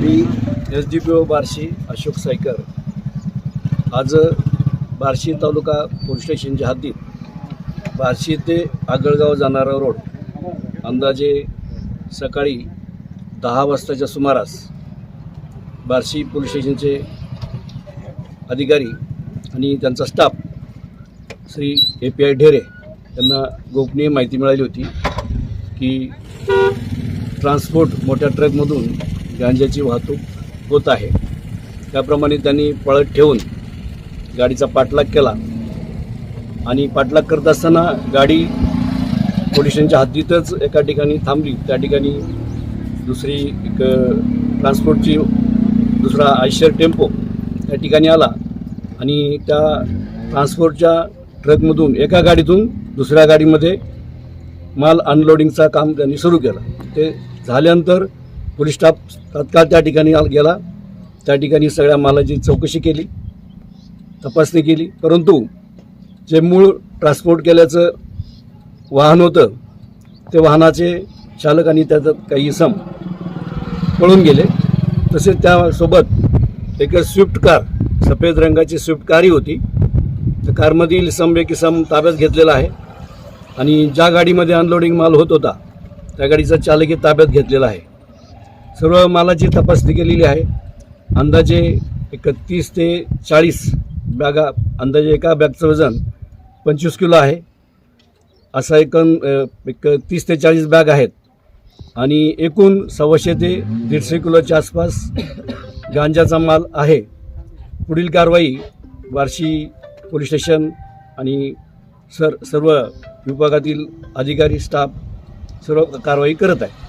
मी SDPO Barshi Ashok Saykar आज बार्शी तालुका police स्टेशनच्या हद्दीत बार्शी ते आगळगाव जाणारा रोड अंदाजे सकाळी 10 वाजताच्या सुमारास बार्शी पोलीस स्टेशनचे अधिकारी आणि त्यांचा स्टाफ श्री API ढेरे यांना गोपनीय माहिती मिळाली होती की ट्रान्सपोर्ट मोठ्या ट्रकमधून गांजाची वाहतूक होत आहे। त्याप्रमाणे त्यांनी पळत ठेवून गाडीचा पाठलाग केला आणि पाठलाग करत असताना गाडी पोलीस स्टेशनच्या हद्दीतच एका ठिकाणी थांबली। त्या ठिकाणी दुसरी एक ट्रान्सपोर्टची दुसरा आयशर टेम्पो त्या ठिकाणी आला आणि त्या ट्रान्सपोर्टच्या ट्रकमधून एका गाडीतून दुसऱ्या गाडीमध्ये माल अनलोडिंगचा काम त्यांनी सुरू केलं। ते झाल्यानंतर पोलीस स्टाफ तात्काळ त्या ठिकाणी गेला। त्या ठिकाणी सगळ्या मालाची चौकशी केली, तपासणी केली, परंतु जे मूळ ट्रान्सपोर्ट केल्याचं वाहन होतं ते वाहनाचे चालक आणि त्याच्यात काही इसम पळून गेले। तसेच त्यासोबत एक स्विफ्ट कार, सफेद रंगाची स्विफ्ट कारही होती। त्या कारमधील एक इसम ताब्यात घेतलेला आहे आणि ज्या गाडीमध्ये अनलोडिंग माल होत होता त्या गाडीचा चालकही ताब्यात घेतलेला आहे। सर्व मालाची तपासणी केलेली आहे। अंदाजे 30 ते 40 बॅगा, अंदाजे एका बॅगचं वजन 25 किलो आहे। असा एक 30 ते 40 बॅग आहेत आणि एकूण 125 ते 150 किलोच्या आसपास गांजाचा माल आहे। पुढील कारवाई बार्शी पोलीस स्टेशन आणि सर्व विभागातील अधिकारी स्टाफ सर्व कारवाई करत आहे।